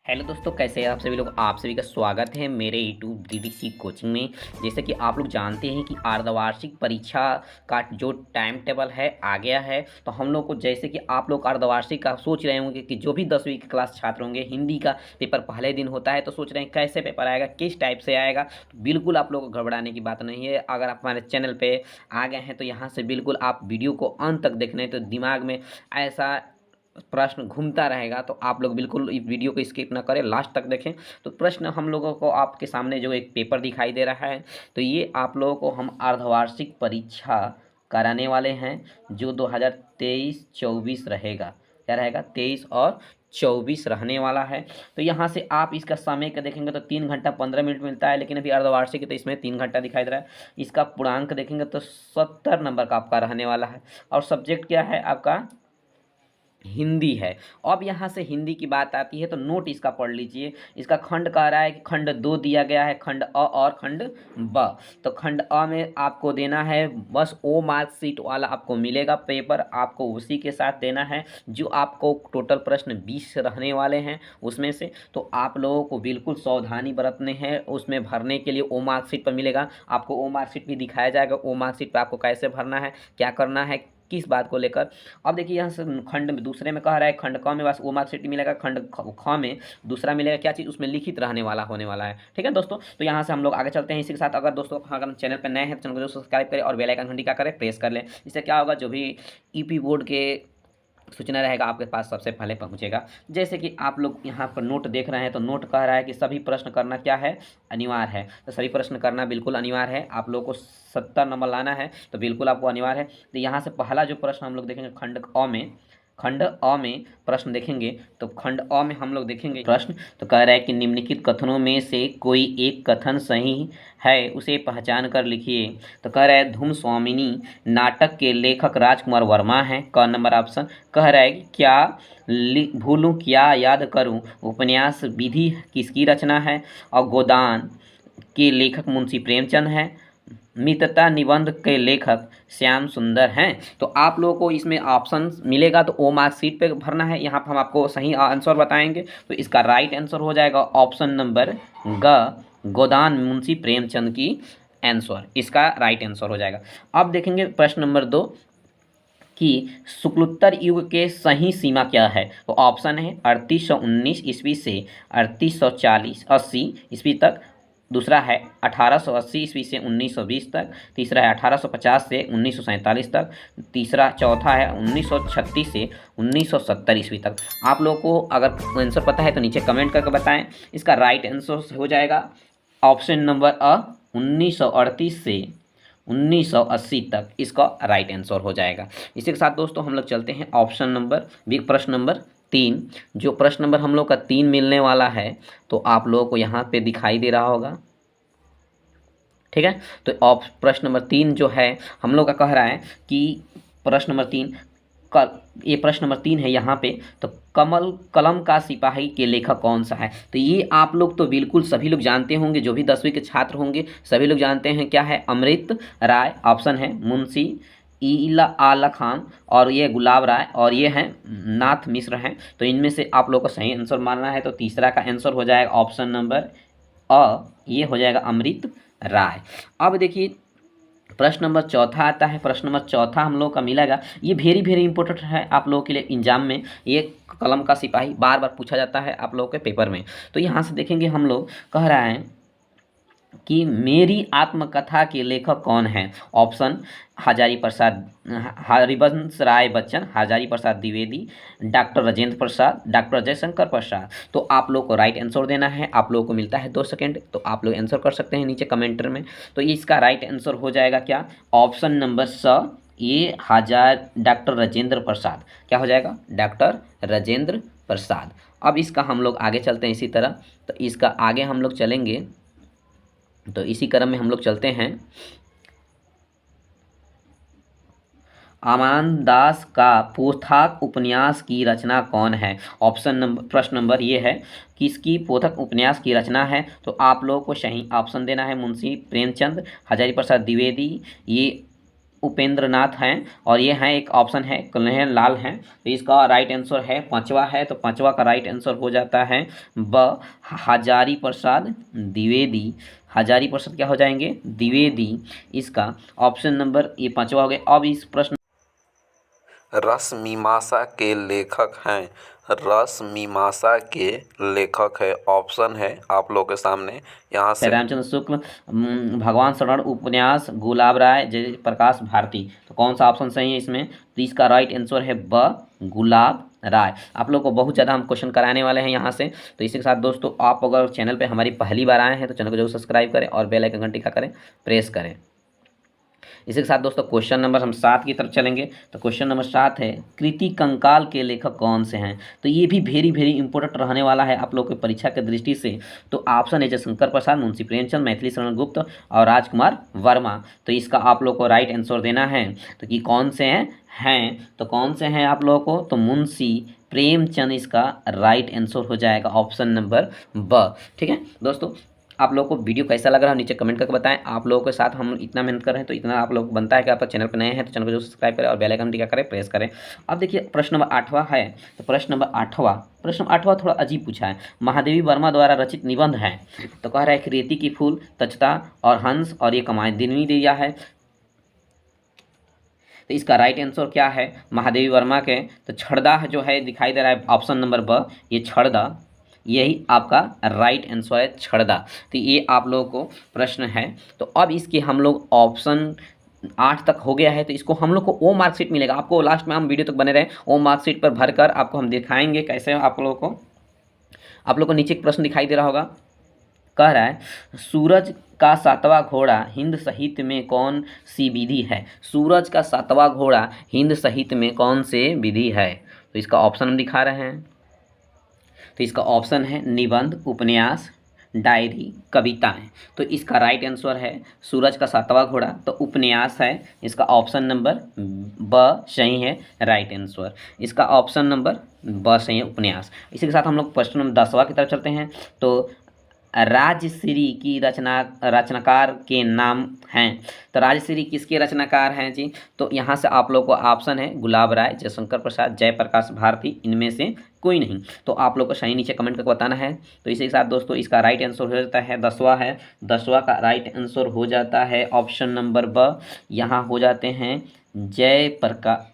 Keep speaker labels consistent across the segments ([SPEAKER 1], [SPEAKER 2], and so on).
[SPEAKER 1] Hello दोस्तों, कैसे हैं आप सभी लोग। आप सभी का स्वागत है मेरे यूट्यूब डीडीसी कोचिंग में। जैसे कि आप लोग जानते हैं कि अर्धवार्षिक परीक्षा का जो टाइम टेबल है आ गया है। तो हम लोग को जैसे कि आप लोग अर्धवार्षिक का सोच रहे होंगे कि जो भी 10वीं की क्लास छात्र होंगे, हिंदी का पेपर पहले दिन होता है तो सोच रहे हैं कैसे पेपर आएगा, किस टाइप से आएगा। तो बिल्कुल आप लोग को घबराने की बात नहीं है। अगर आप हमारे चैनल पर आ गए हैं तो यहाँ से बिल्कुल आप वीडियो को अंत तक देखना है, तो दिमाग में ऐसा प्रश्न घूमता रहेगा। तो आप लोग बिल्कुल इस वीडियो को स्किप ना करें, लास्ट तक देखें। तो प्रश्न हम लोगों को आपके सामने जो एक पेपर दिखाई दे रहा है, तो ये आप लोगों को हम अर्धवार्षिक परीक्षा कराने वाले हैं जो 2023-24 रहेगा। क्या रहेगा? 23 और 24 रहने वाला है। तो यहाँ से आप इसका समय का देखेंगे तो 3 घंटा 15 मिनट मिलता है, लेकिन अभी अर्धवार्षिक है तो इसमें 3 घंटा दिखाई दे रहा है। इसका पूर्णांक देखेंगे तो 70 नंबर का आपका रहने वाला है। और सब्जेक्ट क्या है आपका? हिंदी है। अब यहाँ से हिंदी की बात आती है तो नोट इसका पढ़ लीजिए। इसका खंड कह रहा है कि खंड 2 दिया गया है, खंड अ और खंड ब। तो खंड अ में आपको देना है बस ओ मार्कशीट वाला आपको मिलेगा पेपर, आपको उसी के साथ देना है। जो आपको टोटल प्रश्न 20 रहने वाले हैं उसमें से, तो आप लोगों को बिल्कुल सावधानी बरतने हैं। उसमें भरने के लिए ओ मार्कशीट पर मिलेगा, आपको ओ मार्कशीट भी दिखाया जाएगा। ओ मार्कशीट पर आपको कैसे भरना है, क्या करना है, किस बात को लेकर। अब देखिए यहाँ से खंड में दूसरे में कह रहा है खंड क में बस वो मार्कशीट मिलेगा, खंड ख में दूसरा मिलेगा क्या चीज़, उसमें लिखित रहने वाला होने वाला है। ठीक है दोस्तों, तो यहाँ से हम लोग आगे चलते हैं। इसी के साथ अगर दोस्तों अगर चैनल पर नए हैं तो चैनल को जो सब्सक्राइब करें और बेल आइकन घंटी क्या करें, प्रेस कर लें। इससे क्या होगा, जो भी ईपी बोर्ड के सूचना रहेगा आपके पास सबसे पहले पहुंचेगा। जैसे कि आप लोग यहाँ पर नोट देख रहे हैं तो नोट कह रहा है कि सभी प्रश्न करना क्या है, अनिवार्य है। तो सभी प्रश्न करना बिल्कुल अनिवार्य है। आप लोग को 70 नंबर लाना है तो बिल्कुल आपको अनिवार्य है। तो यहाँ से पहला जो प्रश्न हम लोग देखेंगे खंड अ में प्रश्न देखेंगे। तो खंड अ में हम लोग देखेंगे प्रश्न, तो कह रहा है कि निम्नलिखित कथनों में से कोई एक कथन सही है, उसे पहचान कर लिखिए। तो कह रहा है धूम स्वामिनी नाटक के लेखक राजकुमार वर्मा हैं, क नंबर ऑप्शन। कह रहा है कि क्या भूलूं क्या याद करूं उपन्यास विधि किसकी रचना है, और गोदान के लेखक मुंशी प्रेमचंद हैं, मित्रता निबंध के लेखक श्याम सुंदर हैं। तो आप लोगों को इसमें ऑप्शन मिलेगा तो ओ मार्कशीट पे भरना है। यहाँ पर हम आपको सही आंसर बताएंगे। तो इसका राइट आंसर हो जाएगा ऑप्शन नंबर ग, गोदान मुंशी प्रेमचंद की आंसर, इसका राइट आंसर हो जाएगा। अब देखेंगे प्रश्न नंबर 2 कि शुक्लोत्तर युग के सही सीमा क्या है। तो ऑप्शन है 3819 ईस्वी से 3880 ईस्वी तक। दूसरा है 1880 ईस्वी से 1920 तक। तीसरा है 1850 से 1947 तक। चौथा है 1936 से 1970 ईस्वी तक। आप लोगों को अगर आंसर पता है तो नीचे कमेंट करके बताएं। इसका राइट आंसर हो जाएगा ऑप्शन नंबर अ, 1938 से 1980 तक इसका राइट आंसर हो जाएगा। इसी के साथ दोस्तों हम लोग चलते हैं ऑप्शन नंबर प्रश्न नंबर 3। जो प्रश्न नंबर हम लोग का 3 मिलने वाला है तो आप लोगों को यहाँ पे दिखाई दे रहा होगा। ठीक है, तो प्रश्न नंबर 3 जो है हम लोग का कह रहा है कि प्रश्न नंबर 3 का, ये प्रश्न नंबर 3 है यहाँ पे। तो कलम का सिपाही के लेखक कौन सा है। तो ये आप लोग तो बिल्कुल सभी लोग जानते होंगे, जो भी 10वीं के छात्र होंगे सभी लोग जानते हैं क्या है, अमृत राय। ऑप्शन है मुंशी ईला आला खान, और ये गुलाब राय, और ये हैं नाथ मिश्र हैं। तो इनमें से आप लोग को सही आंसर मानना है। तो तीसरा का आंसर हो जाएगा ऑप्शन नंबर अ, ये हो जाएगा अमृत राय। अब देखिए प्रश्न नंबर 4 आता है। प्रश्न नंबर 4 हम लोग का मिलेगा, ये वेरी वेरी इंपॉर्टेंट है आप लोगों के लिए एग्जाम में। ये कलम का सिपाही बार बार पूछा जाता है आप लोगों के पेपर में। तो यहाँ से देखेंगे हम लोग, कह रहा है कि मेरी आत्मकथा के लेखक कौन हैं। Option Hazari Prasad, Harivansh Rai Bachchan, Hazari Prasad Dwivedi, doctor Rajendra Prasad, doctor Jaishankar Prasad. तो आप लोग को राइट आंसर देना है। आप लोगों को मिलता है 2 सेकंड, तो आप लोग आंसर कर सकते हैं नीचे कमेंटर में। तो इसका राइट आंसर हो जाएगा क्या, ऑप्शन नंबर स, ये डॉक्टर राजेंद्र प्रसाद। क्या हो जाएगा, डॉक्टर राजेंद्र प्रसाद। अब इसका हम लोग आगे चलते हैं इसी तरह। तो इसका आगे हम लोग चलेंगे, तो इसी क्रम में हम लोग चलते हैं। अमान दास का पोथाक उपन्यास की रचना कौन है। ऑप्शन नंबर प्रश्न नंबर ये है, किसकी पोथक उपन्यास की रचना है। तो आप लोगों को सही ऑप्शन देना है मुंशी प्रेमचंद, हजारी प्रसाद द्विवेदी, ये उपेंद्रनाथ हैं और ये हैं एक ऑप्शन है कन्हैया लाल हैं। तो इसका राइट आंसर है पांचवा है, तो पांचवा का राइट आंसर हो जाता है ब हजारी प्रसाद द्विवेदी। हजारी प्रसाद क्या हो जाएंगे? द्विवेदी। इसका ऑप्शन नंबर ये पांचवा हो गया। अब इस प्रश्न
[SPEAKER 2] रस मीमांसा के लेखक हैं। रस मीमांसा के लेखक है, ऑप्शन है आप लोगों के सामने यहाँ से।
[SPEAKER 1] रामचंद्र शुक्ल, भगवान शरण उपन्यास, गुलाब राय, जयप्रकाश भारती। तो कौन सा ऑप्शन सही है इसमें? तो इसका राइट आंसर है ब गुलाब राय। आप लोग को बहुत ज़्यादा हम क्वेश्चन कराने वाले हैं यहाँ से। तो इसी के साथ दोस्तों, आप अगर चैनल पे हमारी पहली बार आए हैं तो चैनल को जरूर सब्सक्राइब करें और बेल आइकन घंटी का करें प्रेस करें। इसी के साथ दोस्तों क्वेश्चन नंबर हम 7 की तरफ चलेंगे। तो क्वेश्चन नंबर 7 है, कृति कंकाल के लेखक कौन से हैं? तो ये भी वेरी वेरी इंपॉर्टेंट रहने वाला है आप लोग की परीक्षा के दृष्टि से। तो ऑप्शन है जयशंकर प्रसाद, मुंशी प्रेमचंद, मैथिली शरण गुप्त और राजकुमार वर्मा। तो इसका आप लोग को राइट आंसर देना है। तो कि कौन से हैं तो कौन से हैं आप लोगों को? तो मुंशी प्रेमचंद इसका राइट आंसर हो जाएगा, ऑप्शन नंबर ब। ठीक है दोस्तों, आप लोगों को वीडियो कैसा लग रहा है नीचे कमेंट करके बताएं। आप लोगों के साथ हम इतना मेहनत कर रहे हैं तो इतना आप लोग को बनता है कि आप चैनल पर नए हैं तो चैनल को जो सब्सक्राइब करें और बेल आइकन टिका करें प्रेस करें। अब देखिए प्रश्न नंबर 8वां है। तो प्रश्न नंबर 8वां थोड़ा अजीब पूछा है। महादेवी वर्मा द्वारा रचित निबंध है। तो कह रहा है कि रेती की फूल, तचता और हंस और ये कमाएं दिनवी दिया है। तो इसका राइट आंसर क्या है महादेवी वर्मा के? तो छड़दा जो है दिखाई दे रहा है, ऑप्शन नंबर ब, ये छड़दा, यही आपका राइट आंसर है, छड़दा। तो ये आप लोगों को प्रश्न है। तो अब इसके हम लोग ऑप्शन 8 तक हो गया है। तो इसको हम लोग को ओ मार्कशीट मिलेगा आपको। लास्ट में हम वीडियो तक बने रहें, ओ मार्कशीट पर भरकर आपको हम दिखाएंगे कैसे आप लोग को नीचे एक प्रश्न दिखाई दे रहा होगा। कह रहा है, सूरज का 7वां घोड़ा हिंद साहित्य में कौन सी विधि है? सूरज का 7वां घोड़ा हिंद साहित्य में कौन से विधि है? तो इसका ऑप्शन हम दिखा रहे हैं। तो इसका ऑप्शन है निबंध, उपन्यास, डायरी, कविताएं। तो इसका राइट आंसर है सूरज का 7वां घोड़ा, तो उपन्यास है। इसका ऑप्शन नंबर ब सही है राइट आंसर। इसका ऑप्शन नंबर ब सही है, उपन्यास। इसी के साथ हम लोग प्रश्न नंबर 10वां की तरफ चलते हैं। तो राजश्री की रचनाकार के नाम हैं। तो राजश्री किसके रचनाकार हैं जी? तो यहाँ से आप लोग को ऑप्शन है गुलाब राय, जयशंकर प्रसाद, जयप्रकाश भारती, इनमें से कोई नहीं। तो आप लोग को सही नीचे कमेंट करके बताना है। तो इसी के साथ दोस्तों इसका राइट आंसर हो जाता है 10वां है। 10वां का राइट आंसर हो जाता है ऑप्शन नंबर ब। यहाँ हो जाते हैं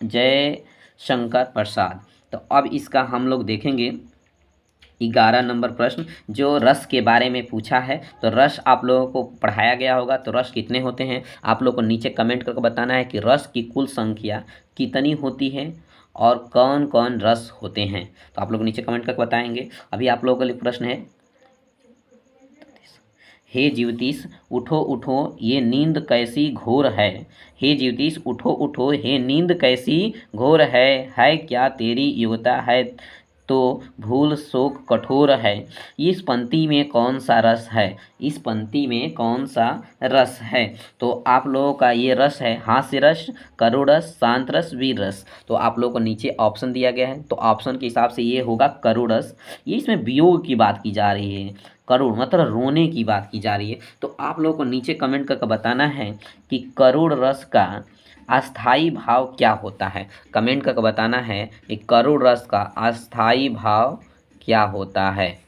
[SPEAKER 1] जयशंकर प्रसाद। तो अब इसका हम लोग देखेंगे 11 नंबर प्रश्न, जो रस के बारे में पूछा है। तो रस आप लोगों को पढ़ाया गया होगा। तो रस कितने होते हैं आप लोग को नीचे कमेंट करके बताना है कि रस की कुल संख्या कितनी होती है और कौन कौन रस होते हैं। तो आप लोग नीचे कमेंट करके बताएंगे। अभी आप लोगों के लिए प्रश्न है, हे ज्योतिष उठो उठो ये नींद कैसी घोर है। हे ज्योतिष उठो उठो ये नींद कैसी घोर है क्या तेरी युवता है तो भूल शोक कठोर है। इस पंक्ति में कौन सा रस है? इस पंक्ति में कौन सा रस है? तो आप लोगों का ये रस है हास्य रस, करुण रस, शांत रस, वीर रस। तो आप लोगों को नीचे ऑप्शन दिया गया है। तो ऑप्शन के हिसाब से ये होगा करुण रस। ये इसमें वियोग की बात की जा रही है, करुण मतलब रोने की बात की जा रही है। तो आप लोगों को नीचे कमेंट करके बताना है कि करुण रस का अस्थाई भाव क्या होता है। कमेंट करके बताना है कि करुण रस का अस्थाई भाव क्या होता है।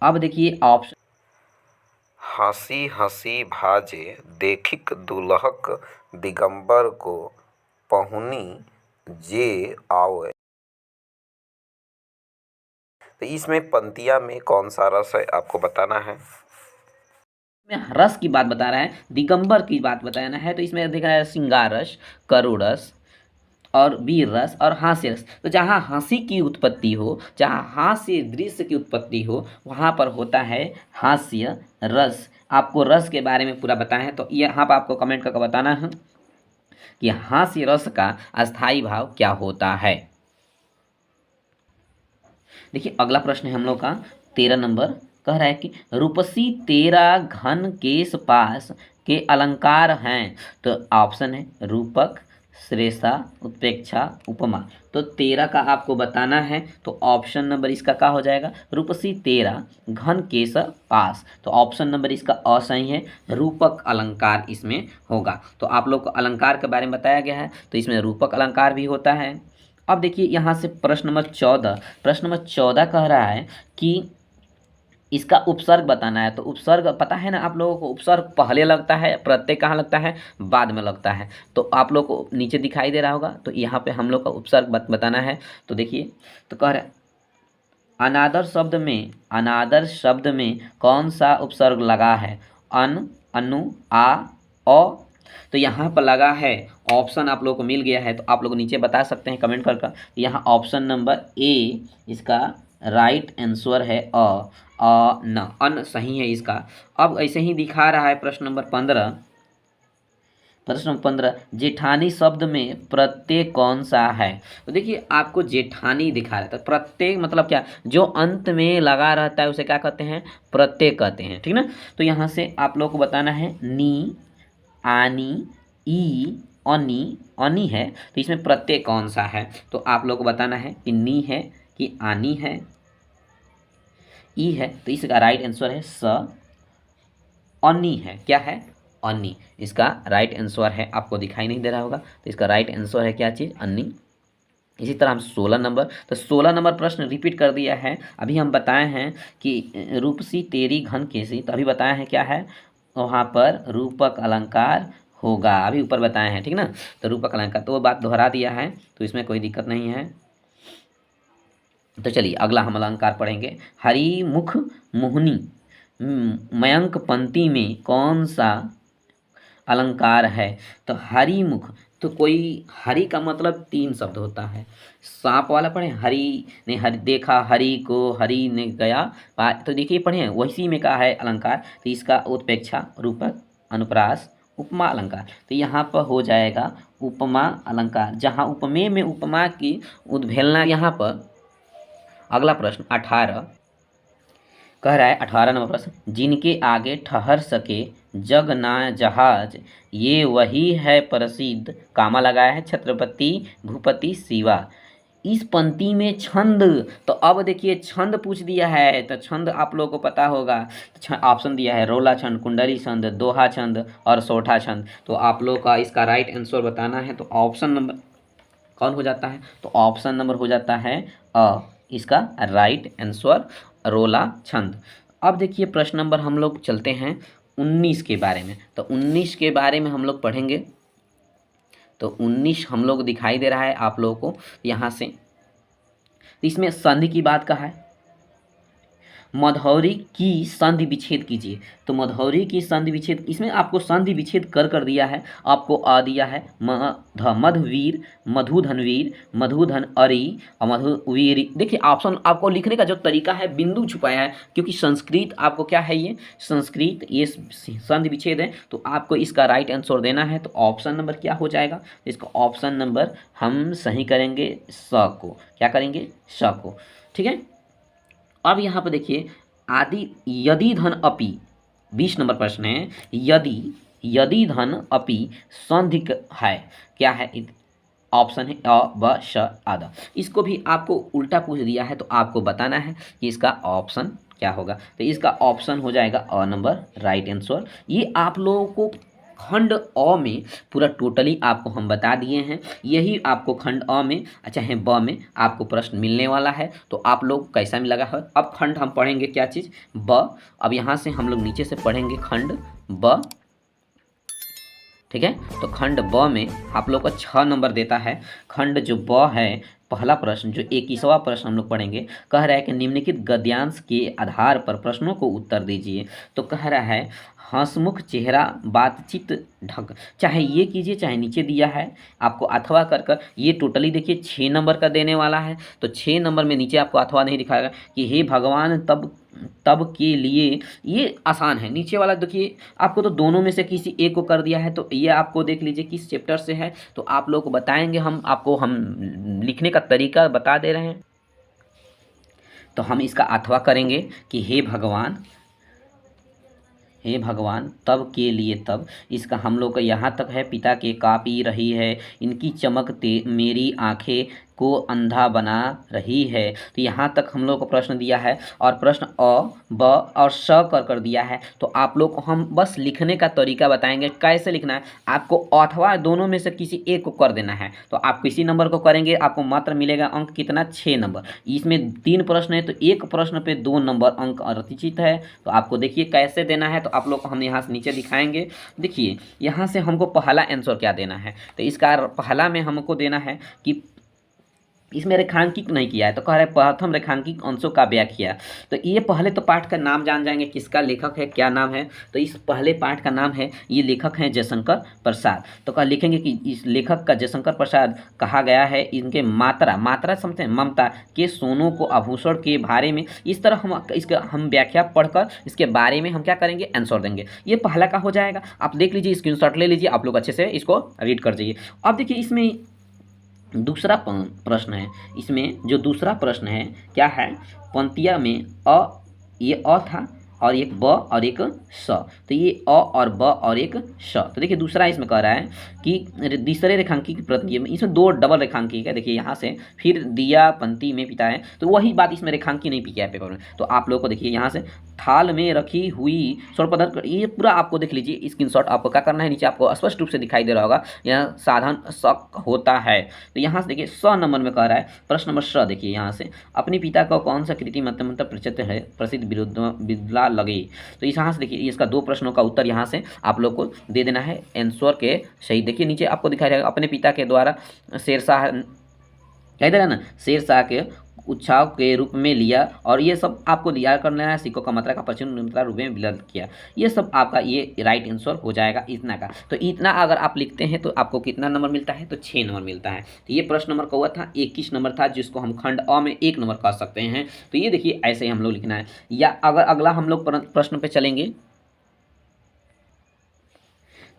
[SPEAKER 1] अब देखिए ऑप्शन,
[SPEAKER 2] हंसी हंसी भाजे देखिक दुलहक दिगंबर को पहुनी जे आवे। तो इसमें पंक्तियाँ में कौन सा रस है आपको बताना है।
[SPEAKER 1] में रस की बात बता रहा है, दिगंबर की बात बताना है। तो इसमें दिख रहा है श्रृंगार रस, करुण रस और वीर रस और हास्य रस। तो जहाँ हंसी की उत्पत्ति हो, जहाँ हास्य दृश्य की उत्पत्ति हो, वहाँ पर होता है हास्य रस। आपको रस के बारे में पूरा बताएं तो यहाँ पर आपको कमेंट करके बताना है कि हास्य रस का अस्थाई भाव क्या होता है। देखिए अगला प्रश्न है हम लोग का 13 नंबर। कह रहा है कि रूपसी तेरा घन केश पास के अलंकार हैं। तो ऑप्शन है रूपक, श्रेष्ठा, उत्प्रेक्षा, उपमा। तो 13 का आपको बताना है, तो ऑप्शन नंबर इसका क्या हो जाएगा, रूपसी 13 घन केश पास। तो ऑप्शन नंबर इसका असही है, रूपक अलंकार इसमें होगा। तो आप लोग को अलंकार के बारे में बताया गया है, तो इसमें रूपक अलंकार भी होता है। अब देखिए यहाँ से प्रश्न नंबर 14 कह रहा है कि इसका उपसर्ग बताना है। तो उपसर्ग पता है ना आप लोगों को, उपसर्ग पहले लगता है, प्रत्यय कहाँ लगता है, बाद में लगता है। तो आप लोग को नीचे दिखाई दे रहा होगा, तो यहाँ पे हम लोग का उपसर्ग बताना है। तो देखिए, तो कह रहे अनादर शब्द में कौन सा उपसर्ग लगा है, अन, अनु, आ, औ। तो यहाँ पर लगा है, ऑप्शन आप लोगों को मिल गया है, तो आप लोग नीचे बता सकते हैं कमेंट कर यहाँ ऑप्शन नंबर ए इसका राइट आंसर है, न, अन सही है इसका। अब ऐसे ही दिखा रहा है प्रश्न नंबर 15, जेठानी शब्द में प्रत्यय कौन सा है। तो देखिए आपको जेठानी दिखा रहा था, प्रत्यय मतलब क्या, जो अंत में लगा रहता है उसे क्या कहते हैं, प्रत्यय कहते हैं, ठीक ना। तो यहाँ से आप लोग को बताना है, नी, आनी, ई, अनी, अनी है, तो इसमें प्रत्यय कौन सा है। तो आप लोग को बताना है कि नी है कि आनी है, ई है, तो इसका राइट आंसर है स। अनी है, क्या है, अनी, इसका राइट आंसर है। आपको दिखाई नहीं दे रहा होगा, तो इसका राइट आंसर है क्या चीज़, अन्नी। इसी तरह हम 16 नंबर, तो 16 नंबर प्रश्न रिपीट कर दिया है। अभी हम बताए हैं कि रूपसी तेरी घन केसी, तो अभी बताया है क्या है, वहाँ पर रूपक अलंकार होगा, अभी ऊपर बताए हैं, ठीक ना। तो रूपक अलंकार, तो वो बात दोहरा दिया है, तो इसमें कोई दिक्कत नहीं है। तो चलिए अगला हम अलंकार पढ़ेंगे, हरिमुख मोहिनी। मयंक पंक्ति में कौन सा अलंकार है। तो हरिमुख, तो कोई, हरि का मतलब 3 शब्द होता है। सांप वाला पढ़े, हरि ने हरि देखा, हरि को हरि ने गया, तो देखिए पढ़े वैसी में का है अलंकार। तो इसका उत्प्रेक्षा, रूपक, अनुप्रास, उपमा अलंकार। तो यहाँ पर हो जाएगा उपमा अलंकार, जहाँ उपमेय में उपमा की उद्भेलना। यहाँ पर अगला प्रश्न 18 कह रहा है, 18 नंबर प्रश्न, जिनके आगे ठहर सके जग ना जहाज, ये वही है प्रसिद्ध, कामा लगाया है, छत्रपति भूपति शिवा। इस पंक्ति में छंद, तो अब देखिए छंद पूछ दिया है, तो छंद आप लोगों को पता होगा। ऑप्शन दिया है, रोला छंद, कुंडली छंद, दोहा छंद और सोठा छंद। तो आप लोग का इसका राइट आंसर बताना है, तो ऑप्शन नंबर कौन हो जाता है, तो ऑप्शन नंबर हो जाता है इसका राइट आंसर, रोला छंद। अब देखिए प्रश्न नंबर हम लोग चलते हैं 19 के बारे में। तो 19 के बारे में हम लोग पढ़ेंगे। तो 19 हम लोग दिखाई दे रहा है आप लोगों को यहाँ से, इसमें संधि की बात कहा है, मधुरी की संधि विच्छेद कीजिए। तो मधुरी की संधि विच्छेद, इसमें आपको संधि विच्छेद कर दिया है, आपको दिया है मधुवीर, मधुधनवीर, मधुधन अरी और मधुवीर। देखिए ऑप्शन आपको लिखने का जो तरीका है, बिंदु छुपाया है, क्योंकि संस्कृत आपको क्या है, ये संस्कृत, ये संधि विच्छेद है। तो आपको इसका राइट आंसर देना है, तो ऑप्शन नंबर क्या हो जाएगा, इसका ऑप्शन नंबर हम सही करेंगे स को, क्या करेंगे, स को, ठीक है। अब यहाँ पर देखिए, आदि यदि धन अपि, 20 नंबर प्रश्न है, यदि धन अपि संधि है, क्या है, ऑप्शन है अ, ब, श, आदा। इसको भी आपको उल्टा पूछ दिया है, तो आपको बताना है कि इसका ऑप्शन क्या होगा। तो इसका ऑप्शन हो जाएगा अ नंबर, राइट आंसर। ये आप लोगों को खंड अ में पूरा टोटली आपको हम बता दिए हैं, यही आपको खंड अ में चाहे ब में आपको प्रश्न मिलने वाला है। तो आप लोग कैसा भी लगा है। अब खंड हम पढ़ेंगे क्या चीज़, ब। अब यहाँ से हम लोग नीचे से पढ़ेंगे खंड ब, ठीक है। तो खंड ब में आप लोग को 6 नंबर देता है। खंड जो ब है, पहला प्रश्न जो 21वां प्रश्न हम लोग पढ़ेंगे, कह रहा है कि निम्नलिखित गद्यांश के आधार पर प्रश्नों को उत्तर दीजिए। तो कह रहा है, हंसमुख चेहरा बातचीत ढंग, चाहे ये कीजिए चाहे नीचे दिया है आपको अथवा कर ये टोटली देखिए 6 नंबर का देने वाला है। तो 6 नंबर में नीचे आपको अथवा नहीं दिखाएगा कि हे भगवान तब तब के लिए, ये आसान है। नीचे वाला देखिए आपको तो दोनों में से किसी एक को कर दिया है, तो ये आपको देख लीजिए किस चैप्टर से है, तो आप लोग को बताएंगे, हम लिखने का तरीका बता दे रहे हैं। तो हम इसका अथवा करेंगे कि हे भगवान, हे भगवान तब के लिए तब, इसका हम लोग का यहाँ तक है। पिता के का पी रही है, इनकी चमक मेरी आंखें को अंधा बना रही है। तो यहाँ तक हम लोग को प्रश्न दिया है और प्रश्न अ ब और स कर दिया है। तो आप लोग को हम बस लिखने का तरीका बताएंगे कैसे लिखना है। आपको अथवा दोनों में से किसी एक को कर देना है। तो आप किसी नंबर को करेंगे, आपको मात्र मिलेगा अंक कितना, 6 नंबर। इसमें 3 प्रश्न है तो एक प्रश्न पे 2 नंबर अंक अर्जित है। तो आपको देखिए कैसे देना है। तो आप लोग को हम यहाँ से नीचे दिखाएंगे। देखिए यहाँ से हमको पहला आंसर क्या देना है। तो इसका पहला में हमको देना है कि इसमें रेखांकित नहीं किया है। तो कह रहे प्रथम रेखांकित अंशों का व्याख्या। तो ये पहले तो पाठ का नाम जान जाएंगे, किसका लेखक है, क्या नाम है। तो इस पहले पाठ का नाम है, ये लेखक हैं जयशंकर प्रसाद। तो क्या लिखेंगे कि इस लेखक का जयशंकर प्रसाद कहा गया है। इनके मात्रा समझते हैं, ममता के सोनों को आभूषण के बारे में। इस तरह हम व्याख्या पढ़कर इसके बारे में हम क्या करेंगे, आंसर देंगे। ये पहला का हो जाएगा। आप देख लीजिए, स्क्रीनशॉट ले लीजिए, आप लोग अच्छे से इसको रीड कर जाइए। अब देखिए इसमें दूसरा प्रश्न है। इसमें जो दूसरा प्रश्न है क्या है, पंक्तियाँ में ये अ था और एक ब और एक स। तो ये अ और ब और एक स। तो देखिए दूसरा इसमें कह रहा है कि तीसरे रेखांकित की प्रति में, इसमें 2 डबल रेखांकित है। देखिए यहाँ से फिर दिया पंक्ति में पिता है, तो वही बात इसमें रेखांकित नहीं किया है पेपर में। तो आप लोग को देखिए यहाँ से थाल में रखी हुई स्वर्ण पदार्थ, ये पूरा आपको देख लीजिए। स्क्रीनशॉट आपको क्या करना है, नीचे आपको स्पष्ट रूप से दिखाई दे रहा होगा, यह साधन शक होता है। तो यहाँ से देखिए स नंबर में कह रहा है, प्रश्न नंबर स देखिए यहाँ से, अपने पिता का कौन सा कृति मतलब प्रचित है, प्रसिद्ध विद्ला लगे। तो इस यहाँ से देखिए इसका 2 प्रश्नों का उत्तर यहाँ से आप लोग को दे देना है आंसर के सही। देखिए नीचे आपको दिखाई देगा, अपने पिता के द्वारा शेरशाह कह दे रहा ना, शेरशाह के उत्साह के रूप में लिया। और ये सब आपको दिया करना है, सिक्कों का मात्रा का प्रचुर रूप में विलय किया। ये सब आपका ये राइट आंसर हो जाएगा इतना का। तो इतना अगर आप लिखते हैं तो आपको कितना नंबर मिलता है, तो 6 नंबर मिलता है। तो ये प्रश्न नंबर का हुआ था 21 नंबर था, जिसको हम खंड अ में 1 नंबर कह सकते हैं। तो ये देखिए ऐसे ही हम लोग लिखना है। या अगर अगला हम लोग प्रश्न पे चलेंगे,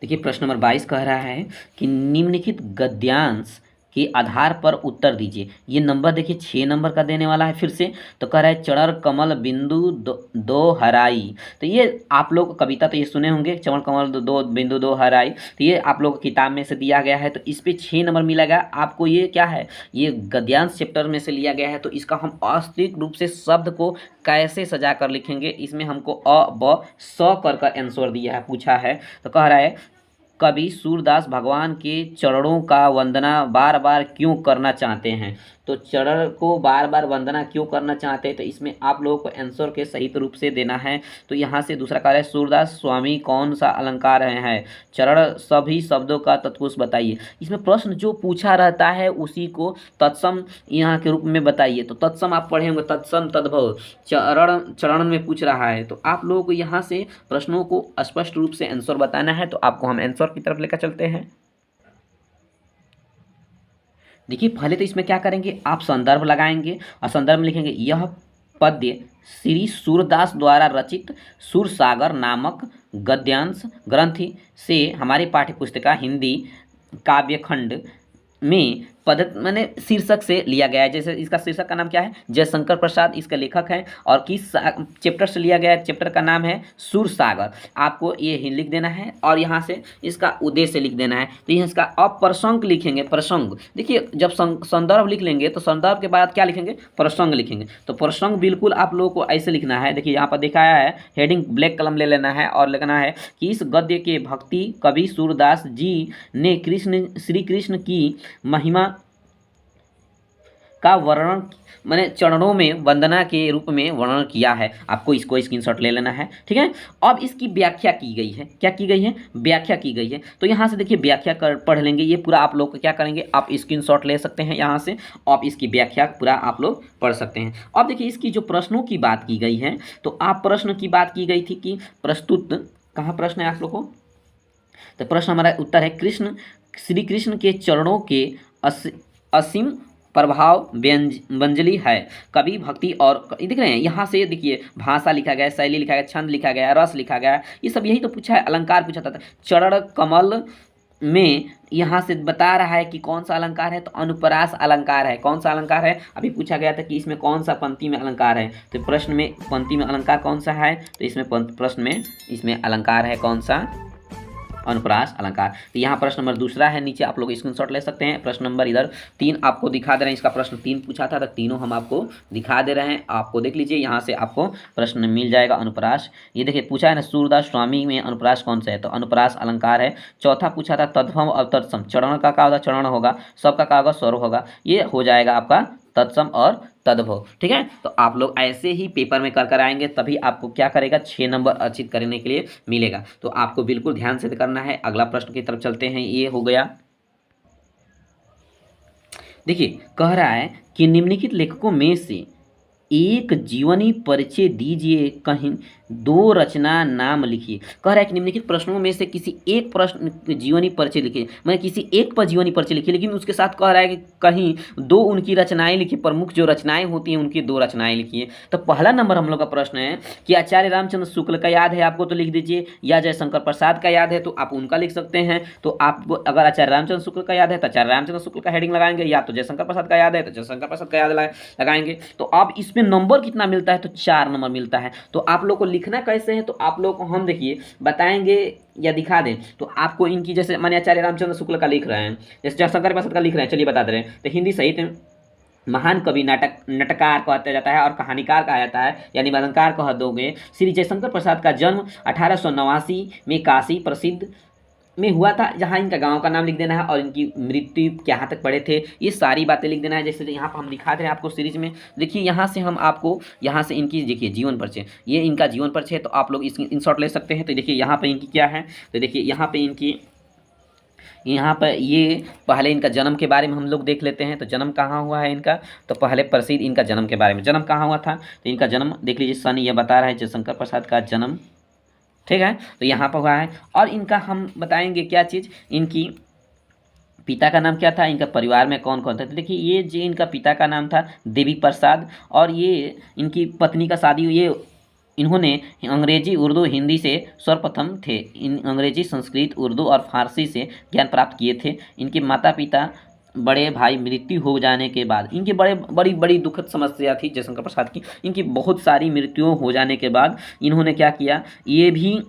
[SPEAKER 1] देखिए प्रश्न नंबर 22 कह रहा है कि निम्नलिखित गद्यांश के आधार पर उत्तर दीजिए। ये नंबर देखिए 6 नंबर का देने वाला है फिर से। तो कह रहा है चढ़र कमल बिंदु दो हराई। तो ये आप लोग कविता तो ये सुने होंगे, चढ़र कमल दो बिंदु दो हराई। तो ये आप लोग किताब में से दिया गया है। तो इस पे 6 नंबर मिलेगा आपको। ये क्या है, ये गद्यांश चैप्टर में से लिया गया है। तो इसका हम अस्तिक रूप से शब्द को कैसे सजा कर लिखेंगे, इसमें हमको अ ब स कर आंसर दिया है, पूछा है। तो कह रहा है कवि सूरदास भगवान के चरणों का वंदना बार बार क्यों करना चाहते हैं। तो चरण को बार बार वंदना क्यों करना चाहते हैं, तो इसमें आप लोगों को आंसर के सही रूप से देना है। तो यहाँ से दूसरा कार्य है, सूरदास स्वामी कौन सा अलंकार है, चरण सभी शब्दों का तत्पुरुष बताइए। इसमें प्रश्न जो पूछा रहता है उसी को तत्सम यहाँ के रूप में बताइए। तो तत्सम आप पढ़े होंगे, तत्सम तद्भव चरण चरण में पूछ रहा है। तो आप लोगों को यहाँ से प्रश्नों को स्पष्ट रूप से आंसर बताना है। तो आपको हम आंसर की तरफ लेकर चलते हैं। देखिए पहले तो इसमें क्या करेंगे, आप संदर्भ लगाएंगे और संदर्भ में लिखेंगे यह पद्य श्री सूरदास द्वारा रचित सूरसागर नामक गद्यांश ग्रंथ से हमारी पाठ्य पुस्तिका हिंदी काव्यखंड में पद मैंने शीर्षक से लिया गया है। जैसे इसका शीर्षक का नाम क्या है, जयशंकर प्रसाद इसका लेखक है। और किस चैप्टर से लिया गया है, चैप्टर का नाम है सूरसागर। आपको ये लिख देना है और यहाँ से इसका उद्देश्य लिख देना है। तो यहाँ इसका अब प्रसंग लिखेंगे, प्रसंग। देखिए जब संदर्भ लिख लेंगे तो संदर्भ के बाद क्या लिखेंगे, प्रसंग लिखेंगे। तो प्रसंग बिल्कुल आप लोगों को ऐसे लिखना है। देखिए यहाँ पर दिखाया है, हेडिंग ब्लैक कलम ले लेना है और लिखना है कि इस गद्य के भक्ति कवि सूरदास जी ने श्री कृष्ण की महिमा का वर्णन मैंने चरणों में वंदना के रूप में वर्णन किया है। आपको इसको स्क्रीनशॉट ले लेना है, ठीक है। अब इसकी व्याख्या की गई है, क्या की गई है, व्याख्या की गई है। तो यहाँ से देखिए व्याख्या कर पढ़ लेंगे। ये पूरा आप लोग क्या करेंगे, आप स्क्रीनशॉट ले सकते हैं यहाँ से, आप इसकी व्याख्या पूरा आप लोग पढ़ सकते हैं। अब देखिए इसकी जो प्रश्नों की बात की गई है, तो आप प्रश्न की बात की गई थी कि प्रस्तुत, कहाँ प्रश्न है आप लोग को, तो प्रश्न हमारा उत्तर है कृष्ण श्री कृष्ण के चरणों के असीम प्रभाव व्यंजली है। कवि भक्ति और देख रहे हैं यहाँ से, देखिए भाषा लिखा गया है, शैली लिखा गया, छंद लिखा गया, रस लिखा गया। ये सब यही तो पूछा है, अलंकार पूछा था। चरण कमल में यहाँ से बता रहा है कि कौन सा अलंकार है, तो अनुप्रास अलंकार है। कौन सा अलंकार है, अभी पूछा गया था कि इसमें कौन सा पंक्ति में अलंकार है, तो प्रश्न में पंक्ति में अलंकार कौन सा है, तो इसमें प्रश्न में इसमें अलंकार है कौन सा, अनुप्रास अलंकार। तो यहाँ प्रश्न नंबर दूसरा है, नीचे आप लोग स्क्रीनशॉट ले सकते हैं। प्रश्न नंबर इधर 3 आपको दिखा दे रहे हैं, इसका प्रश्न 3 पूछा था, तो तीनों हम आपको दिखा दे रहे हैं, आपको देख लीजिए, यहाँ से आपको प्रश्न मिल जाएगा अनुप्रास। ये देखिए पूछा है ना, सूरदास स्वामी में अनुप्रास कौन सा है, तो अनुप्रास अलंकार है। चौथा पूछा था तद्भव और तत्सम, चरण का होगा, चरण होगा, सबका का होगा, स्वर होगा, ये हो जाएगा आपका तत्सम और तद्भव। ठीक है, तो आप लोग ऐसे ही पेपर में कर आएंगे, तभी आपको क्या करेगा, 6 नंबर अर्जित करने के लिए मिलेगा। तो आपको बिल्कुल ध्यान से करना है। अगला प्रश्न की तरफ चलते हैं, ये हो गया। देखिए कह रहा है कि निम्नलिखित लेखकों में से एक जीवनी परिचय दीजिए, कहीं 2 रचना नाम लिखिए। कह रहा है कि निम्नलिखित प्रश्नों में से किसी एक प्रश्न जीवनी परिचय लिखिए, मतलब किसी एक पर जीवनी परिचय लिखिए, लेकिन उसके साथ कह रहा है कि कहीं 2 उनकी रचनाएं लिखिए, प्रमुख जो रचनाएं होती हैं उनकी 2 रचनाएं लिखिए। तो पहला नंबर हम लोग का प्रश्न है कि आचार्य रामचंद्र शुक्ल का याद है आपको तो लिख दीजिए, या जयशंकर प्रसाद का याद है तो आप उनका लिख सकते हैं। तो आपको अगर आचार्य रामचंद्र शुक्ल का याद है तो आचार्य रामचंद्र शुक्ल का हेडिंग लगाएंगे, या तो जयशंकर प्रसाद का याद है तो जयशंकर प्रसाद का याद लगाएंगे। तो अब इसमें नंबर कितना मिलता है, तो 4 नंबर मिलता है। तो आप लोग को लिखना कैसे है, तो आप लोग को हम देखिए बताएंगे या दिखा दें, तो आपको इनकी जैसे माने आचार्य रामचंद्र शुक्ल का लिख रहे हैं, जैसे जयशंकर प्रसाद का लिख रहे हैं, चलिए बता दे रहे हैं। तो हिंदी साहित्य महान कवि, नाटककार कहता जाता है और कहानीकार कहा जाता है, यानी निबंधकार कह दोगे। श्री जयशंकर प्रसाद का जन्म 1889 में काशी प्रसिद्ध में हुआ था, जहाँ इनका गांव का नाम लिख देना है और इनकी मृत्यु यहाँ तक पड़े थे, ये सारी बातें लिख देना है। जैसे यहाँ पर हम दिखा दे रहे हैं आपको सीरीज में, देखिए यहाँ से हम आपको यहाँ से इनकी देखिए जीवन परिचय, ये इनका जीवन परिचय है, तो आप लोग इसकी इंशॉट ले सकते हैं। तो देखिए यहाँ पर इनकी क्या है, तो देखिए यहाँ पर इनकी, यहाँ पर ये पहले इनका जन्म के बारे में हम लोग देख लेते हैं। तो जन्म कहाँ हुआ है इनका, तो पहले प्रसिद्ध इनका जन्म के बारे में, जन्म कहाँ हुआ था, तो इनका जन्म देख लीजिए, सन ये बता रहा है जयशंकर प्रसाद का जन्म, ठीक है, तो यहाँ पर हुआ है। और इनका हम बताएंगे क्या चीज़, इनकी पिता का नाम क्या था, इनका परिवार में कौन कौन था। तो देखिए ये जो इनका पिता का नाम था देवी प्रसाद, और ये इनकी पत्नी का शादी हुई, इन्होंने अंग्रेजी उर्दू हिंदी से सर्वप्रथम थे, इन अंग्रेजी संस्कृत उर्दू और फारसी से ज्ञान प्राप्त किए थे। इनके माता पिता बड़े भाई मृत्यु हो जाने के बाद, इनकी बड़ी दुखद समस्या थी जयशंकर प्रसाद की, इनकी बहुत सारी मृत्युओं हो जाने के बाद इन्होंने क्या किया, ये भी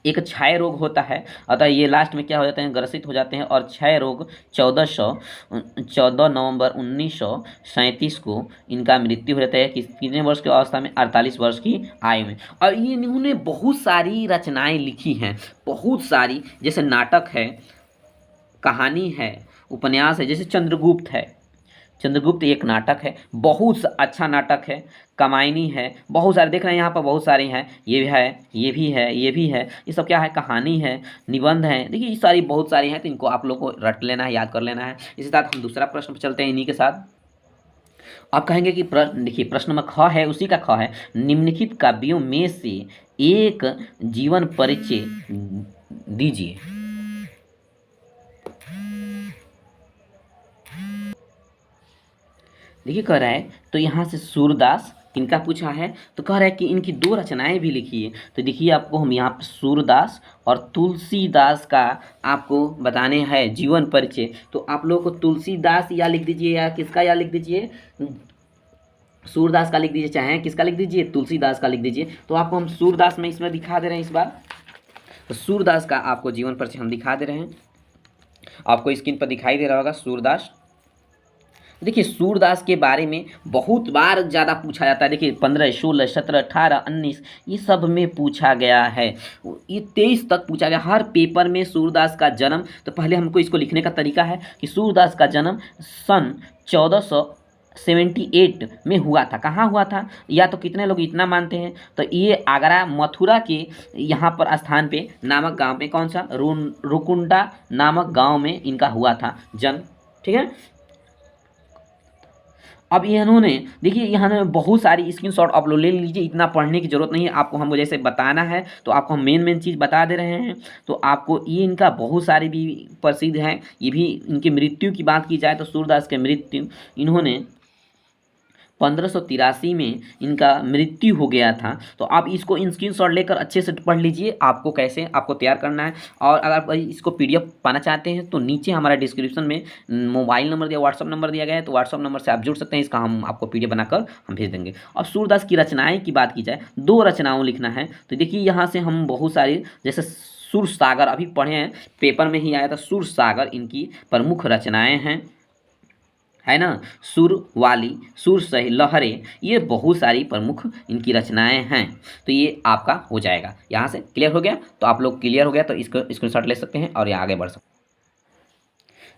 [SPEAKER 1] एक क्षय रोग होता है, अतः ये लास्ट में क्या हो जाते हैं, ग्रसित हो जाते हैं। और क्षय रोग 14 नवंबर 1937 को इनका मृत्यु हो जाता है, कितने वर्ष की अवस्था में, 48 वर्ष की आयु में। और ये इन्होंने बहुत सारी रचनाएं लिखी हैं, बहुत सारी, जैसे नाटक है, कहानी है, उपन्यास है, जैसे चंद्रगुप्त है, चंद्रगुप्त एक नाटक है, बहुत अच्छा नाटक है, कमायनी है, बहुत सारे देख रहे हैं यहाँ पर, बहुत सारे हैं, ये भी है, ये भी है, ये भी है, ये सब क्या है, कहानी है, निबंध है, देखिए ये सारी बहुत सारी हैं। तो इनको आप लोग को रट लेना है, याद कर लेना है। इसी साथ हम दूसरा प्रश्न पर चलते हैं इन्हीं के साथ। आप कहेंगे कि प्रश्न देखिए, प्रश्न नंबर ख है, उसी का ख है, निम्नलिखित काव्यों में से एक जीवन परिचय दीजिए। देखिए कह रहा है, तो यहाँ से सूरदास इनका पूछा है, तो कह रहा है कि इनकी 2 रचनाएं भी लिखी है। तो देखिए आपको हम यहाँ पर सूरदास और तुलसीदास का आपको बताने हैं जीवन परिचय। तो आप लोग को तुलसीदास या लिख दीजिए, या किसका या लिख दीजिए, सूरदास का लिख दीजिए, चाहे किसका लिख दीजिए, तुलसीदास का लिख दीजिए। तो आपको हम सूरदास में इसमें दिखा दे रहे हैं इस बार। तो सूरदास का आपको जीवन परिचय हम दिखा दे रहे हैं, आपको स्क्रीन पर दिखाई दे रहा होगा सूरदास। देखिए सूरदास के बारे में बहुत बार ज़्यादा पूछा जाता है। देखिए 15, 16, 17, 18, 19 ये सब में पूछा गया है, ये 23 तक पूछा गया हर पेपर में। सूरदास का जन्म, तो पहले हमको इसको लिखने का तरीका है कि सूरदास का जन्म सन 1478 में हुआ था। कहाँ हुआ था, या तो कितने लोग इतना मानते हैं, तो ये आगरा मथुरा के यहाँ पर स्थान पे नामक गांव में, कौन सा, रुकुंडा नामक गांव में इनका हुआ था जन्म, ठीक है। अब इन्होंने देखिए यहाँ बहुत सारी स्क्रीनशॉट आप लोग ले लीजिए, इतना पढ़ने की ज़रूरत नहीं है आपको, हमको जैसे बताना है तो आपको हम मेन चीज़ बता दे रहे हैं। तो आपको ये इनका बहुत सारे भी प्रसिद्ध हैं। ये भी इनकी मृत्यु की बात की जाए तो सूरदास के मृत्यु इन्होंने 1583 में इनका मृत्यु हो गया था। तो आप इसको स्क्रीनशॉट लेकर अच्छे से पढ़ लीजिए, आपको कैसे आपको तैयार करना है। और अगर आप इसको पीडीएफ पाना चाहते हैं तो नीचे हमारा डिस्क्रिप्शन में मोबाइल नंबर दिया, व्हाट्सअप नंबर दिया गया है, तो व्हाट्सअप नंबर से आप जुड़ सकते हैं। इसका हम आपको पीडीएफ बनाकर हम भेज देंगे। अब सूरदास की रचनाएं की बात की जाए, 2 रचनाओं लिखना है। तो देखिए यहाँ से हम बहुत सारी, जैसे सुर सागर अभी पढ़े हैं, पेपर में ही आया था, सुर सागर इनकी प्रमुख रचनाएं हैं, है ना। सुर वाली, सुर सही, लहरें, ये बहुत सारी प्रमुख इनकी रचनाएं हैं। तो ये आपका हो जाएगा। यहाँ से क्लियर हो गया? तो आप लोग क्लियर हो गया तो इसको स्क्रीनशॉट ले सकते हैं और यहाँ आगे बढ़ सकते हैं।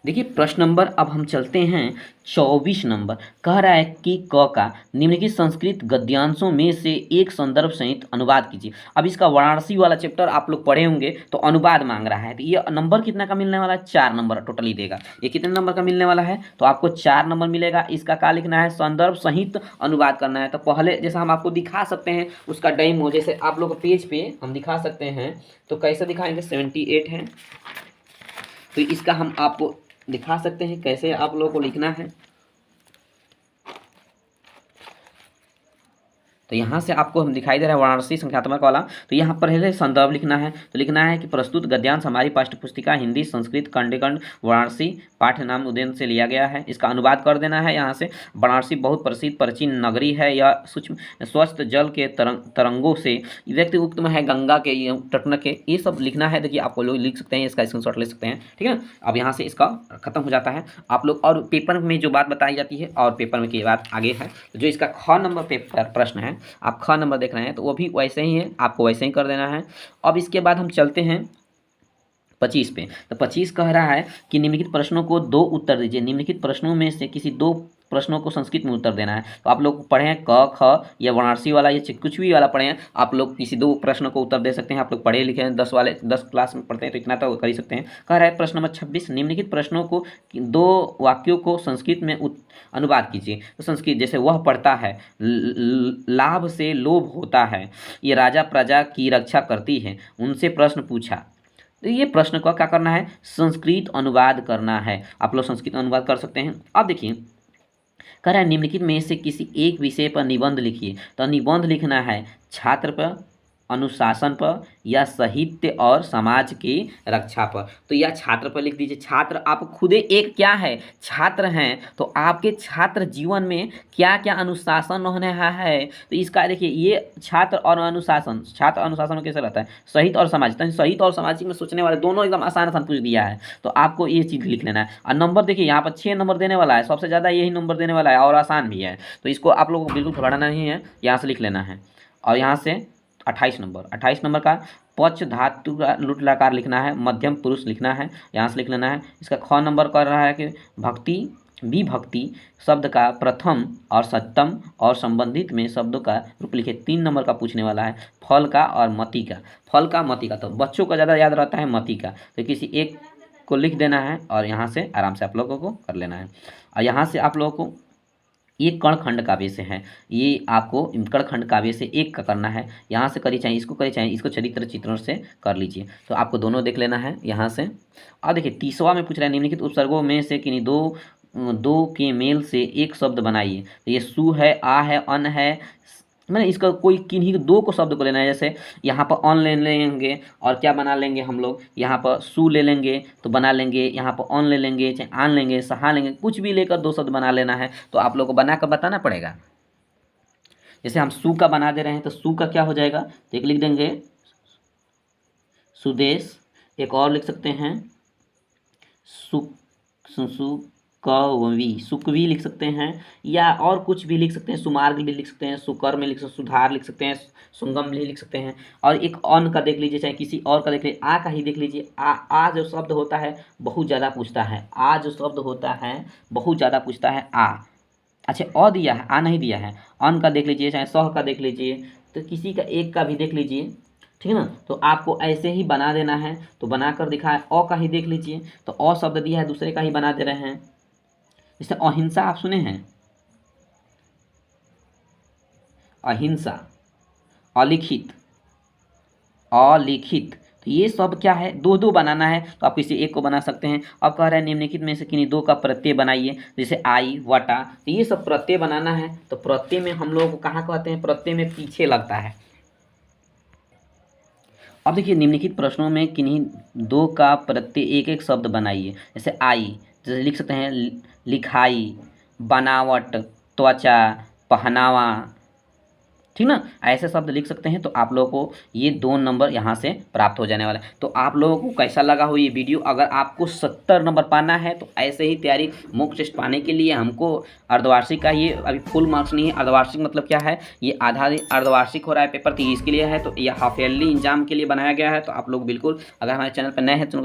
[SPEAKER 1] देखिए प्रश्न नंबर, अब हम चलते हैं 24 नंबर। कह रहा है कि क का निम्नलिखित संस्कृत गद्यांशों में से एक संदर्भ सहित अनुवाद कीजिए। अब इसका वाराणसी वाला चैप्टर आप लोग पढ़े होंगे, तो अनुवाद मांग रहा है। तो ये नंबर कितना का मिलने वाला है? 4 नंबर टोटली देगा। ये कितने नंबर का मिलने वाला है? तो आपको 4 नंबर मिलेगा। इसका क्या लिखना है? संदर्भ सहित अनुवाद करना है। तो पहले जैसा हम आपको दिखा सकते हैं उसका डेमो, जैसे आप लोग पेज पे हम दिखा सकते हैं। तो कैसे दिखाएंगे? 78 है, तो इसका हम आपको दिखा सकते हैं कैसे आप लोगों को लिखना है। तो यहाँ से आपको हम दिखाई दे रहा है वाराणसी संख्यात्मक वाला। तो यहाँ पर पहले संदर्भ लिखना है। तो लिखना है कि प्रस्तुत गद्यांश हमारी पाठ्य पुस्तिका हिंदी संस्कृत खंड वाराणसी पाठ्य नाम उदयन से लिया गया है। इसका अनुवाद कर देना है। यहाँ से वाराणसी बहुत प्रसिद्ध प्राचीन नगरी है। यह सूक्ष्म स्वच्छ जल के तरंगों से व्यक्ति उक्त में है, गंगा के तटन के, ये सब लिखना है। देखिए आपको लोग लिख सकते हैं, इसका स्क्रीनशॉट ले सकते हैं, ठीक है ना। अब यहाँ से इसका खत्म हो जाता है आप लोग। और पेपर में जो बात बताई जाती है और पेपर में की बात आगे है। जो इसका ख नंबर पेपर प्रश्न है, आप ख नंबर देख रहे हैं, तो वो भी वैसे ही है, आपको वैसे ही कर देना है। अब इसके बाद हम चलते हैं 25 पे। तो 25 कह रहा है कि निम्नलिखित प्रश्नों को 2 उत्तर दीजिए। निम्नलिखित प्रश्नों में से किसी 2 प्रश्नों को संस्कृत में उत्तर देना है। तो आप लोग पढ़े हैं क ख या वाराणसी वाला या कुछ भी वाला पढ़े हैं, आप लोग किसी 2 प्रश्न को उत्तर दे सकते हैं। आप लोग पढ़े लिखे हैं, 10 क्लास में पढ़ते हैं, तो इतना तो कर ही सकते हैं। कह रहा है प्रश्न नंबर 26, निम्नलिखित प्रश्नों को 2 वाक्यों को संस्कृत में अनुवाद कीजिए। तो संस्कृत, जैसे वह पढ़ता है, लाभ से लोभ होता है, ये राजा प्रजा की रक्षा करती है, उनसे प्रश्न पूछा। तो ये प्रश्न को क्या करना है? संस्कृत अनुवाद करना है। आप लोग संस्कृत अनुवाद कर सकते हैं। अब देखिए कह रहा है निम्नलिखित में से किसी एक विषय पर निबंध लिखिए। तो निबंध लिखना है छात्र पर, अनुशासन पर, या साहित्य और समाज की रक्षा पर। तो या छात्र पर लिख दीजिए। छात्र आप खुद एक क्या है? छात्र हैं। तो आपके छात्र जीवन में क्या क्या अनुशासन होने है? तो इसका देखिए, ये छात्र और अनुशासन, छात्र अनुशासन में कैसे रहता है? साहित्य और समाज। तो साहित्य और सामाजिक में सोचने वाले दोनों एकदम आसान आसान पूछ दिया है। तो आपको ये चीज़ लिख लेना है। और नंबर देखिए यहाँ पर 6 नंबर देने वाला है, सबसे ज़्यादा यही नंबर देने वाला है और आसान भी है। तो इसको आप लोगों को बिल्कुल घबराना नहीं है, यहाँ से लिख लेना है। और यहाँ से 28 नंबर का पक्ष धातु का लुट लकार लिखना है, मध्यम पुरुष लिखना है, यहाँ से लिख लेना है। इसका ख नंबर कर रहा है कि भक्ति, विभक्ति शब्द का प्रथम और सप्तम और संबंधित में शब्दों का रूप लिखे। 3 नंबर का पूछने वाला है फल का और मति का। फल का मति का, तो बच्चों को ज़्यादा याद रहता है मति का, तो किसी एक को लिख देना है और यहाँ से आराम से आप लोगों को कर लेना है। और यहाँ से आप लोगों को ये कणखंड काव्य से है, ये आपको कणखंड काव्य से एक का करना है। यहाँ से करिए, चाहे इसको करिए, चाहे इसको चरित्र चित्रण से कर लीजिए। तो आपको दोनों देख लेना है यहाँ से। और देखिए 30वां में पूछ रहा है निम्नलिखित उपसर्गों में से किन्हीं दो के मेल से एक शब्द बनाइए। तो ये सु है, आ है, अन है, मैंने इसका कोई किन्हीं 2 को शब्द को लेना है। जैसे यहाँ पर ऑन ले लेंगे और क्या बना लेंगे हम लोग, यहाँ पर सू ले लेंगे तो बना लेंगे, यहाँ पर ऑन ले लेंगे, चाहे आन लेंगे, सहा लेंगे, कुछ भी लेकर 2 शब्द बना लेना है। तो आप लोग को बना कर बताना पड़ेगा। जैसे हम सू का बना दे रहे हैं, तो सू का क्या हो जाएगा? तो एक लिख देंगे सुदेश, एक और लिख सकते हैं सुकवी लिख सकते हैं, या और कुछ भी लिख सकते हैं, सुमार्ग भी लिख सकते हैं, सुकर्म लिख सकते हैं, सुधार लिख सकते हैं, सुंगम भी लिख सकते हैं। और एक अन का देख लीजिए, चाहे किसी और का देख लीजिए, आ का ही देख लीजिए। आ जो शब्द होता है बहुत ज़्यादा पूछता है, आ जो शब्द होता है बहुत ज़्यादा पूछता है। आ, अच्छा अ दिया है, आ नहीं दिया है। अन का देख लीजिए, चाहे सह का देख लीजिए, तो किसी का एक का भी देख लीजिए, ठीक है ना। तो आपको ऐसे ही बना देना है। तो बनाकर दिखाए, अ का ही देख लीजिए, तो अ शब्द दिया है, दूसरे का ही बना दे रहे हैं। जैसे अहिंसा आप सुने हैं, अहिंसा, अलिखित, अलिखित, तो ये सब क्या है, दो दो बनाना है तो आप किसी एक को बना सकते हैं। अब कह रहा है निम्नलिखित में से किन्हीं दो का प्रत्यय बनाइए, जैसे आई वटा, तो ये सब प्रत्यय बनाना है। तो प्रत्यय में हम लोगों को कहाँ कहते हैं, प्रत्यय में पीछे लगता है। अब देखिए निम्नलिखित प्रश्नों में किन्हीं दो का प्रत्यय एक एक शब्द बनाइए, जैसे आई, जैसे लिख सकते हैं लिखाई, बनावट, त्वचा, पहनावा, ठीक ना, ऐसे शब्द लिख सकते हैं। तो आप लोगों को ये 2 नंबर यहाँ से प्राप्त हो जाने वाला है। तो आप लोगों को कैसा लगा हो ये वीडियो? अगर आपको 70 नंबर पाना है तो ऐसे ही तैयारी मॉक टेस्ट पाने के लिए हमको अर्धवार्षिक का, ये अभी फुल मार्क्स नहीं है, अर्धवार्षिक मतलब क्या है, ये आधा अर्धवार्षिक हो रहा है पेपर, तो ये इसके लिए है। तो ये हाफ ईयरली एग्जाम के लिए बनाया गया है। तो आप लोग बिल्कुल, अगर हमारे चैनल पर नए हैं तो